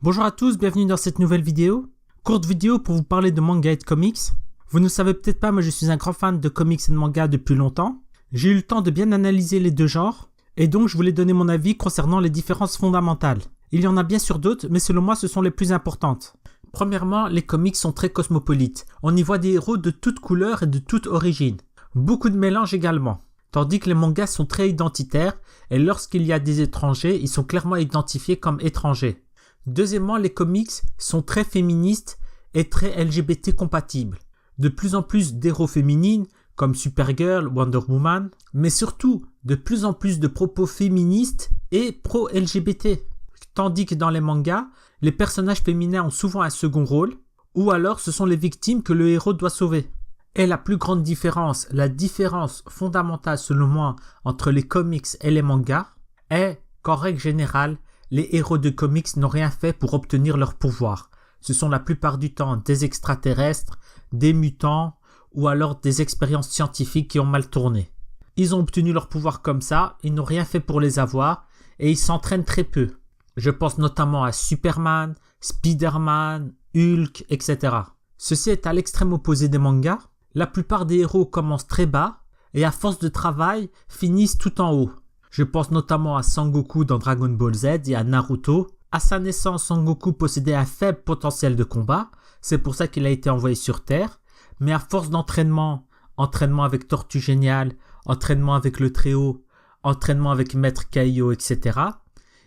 Bonjour à tous, bienvenue dans cette nouvelle vidéo. Courte vidéo pour vous parler de manga et de comics. Vous ne le savez peut-être pas, mais je suis un grand fan de comics et de manga depuis longtemps. J'ai eu le temps de bien analyser les deux genres, et donc je voulais donner mon avis concernant les différences fondamentales. Il y en a bien sûr d'autres, mais selon moi ce sont les plus importantes. Premièrement, les comics sont très cosmopolites. On y voit des héros de toutes couleurs et de toutes origines. Beaucoup de mélanges également. Tandis que les mangas sont très identitaires, et lorsqu'il y a des étrangers, ils sont clairement identifiés comme étrangers. Deuxièmement, les comics sont très féministes et très LGBT compatibles. De plus en plus d'héros féminines, comme Supergirl, Wonder Woman, mais surtout de plus en plus de propos féministes et pro-LGBT. Tandis que dans les mangas, les personnages féminins ont souvent un second rôle, ou alors ce sont les victimes que le héros doit sauver. Et la plus grande différence, la différence fondamentale selon moi entre les comics et les mangas, est qu'en règle générale, les héros de comics n'ont rien fait pour obtenir leur pouvoir. Ce sont la plupart du temps des extraterrestres, des mutants ou alors des expériences scientifiques qui ont mal tourné. Ils ont obtenu leur pouvoir comme ça, ils n'ont rien fait pour les avoir et ils s'entraînent très peu. Je pense notamment à Superman, Spider-Man, Hulk, etc. Ceci est à l'extrême opposé des mangas. La plupart des héros commencent très bas et à force de travail finissent tout en haut. Je pense notamment à Sangoku dans Dragon Ball Z et à Naruto. À sa naissance, Sangoku possédait un faible potentiel de combat, c'est pour ça qu'il a été envoyé sur Terre, mais à force d'entraînement, entraînement avec Tortue Géniale, entraînement avec le Très-Haut, entraînement avec Maître Kaio, etc.,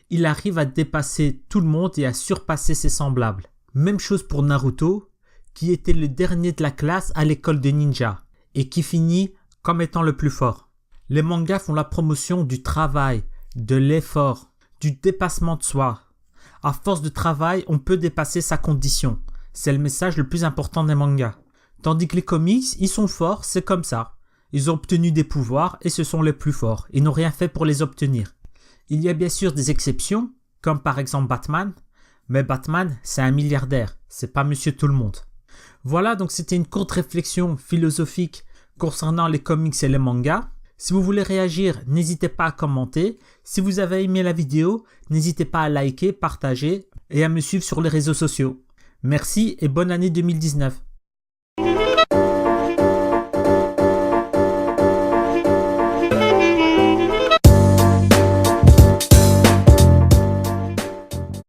il arrive à dépasser tout le monde et à surpasser ses semblables. Même chose pour Naruto, qui était le dernier de la classe à l'école des ninjas, et qui finit comme étant le plus fort. Les mangas font la promotion du travail, de l'effort, du dépassement de soi. À force de travail, on peut dépasser sa condition. C'est le message le plus important des mangas. Tandis que les comics, ils sont forts, c'est comme ça. Ils ont obtenu des pouvoirs et ce sont les plus forts. Ils n'ont rien fait pour les obtenir. Il y a bien sûr des exceptions, comme par exemple Batman. Mais Batman, c'est un milliardaire. C'est pas Monsieur Tout-le-Monde. Voilà, donc c'était une courte réflexion philosophique concernant les comics et les mangas. Si vous voulez réagir, n'hésitez pas à commenter. Si vous avez aimé la vidéo, n'hésitez pas à liker, partager et à me suivre sur les réseaux sociaux. Merci et bonne année 2019.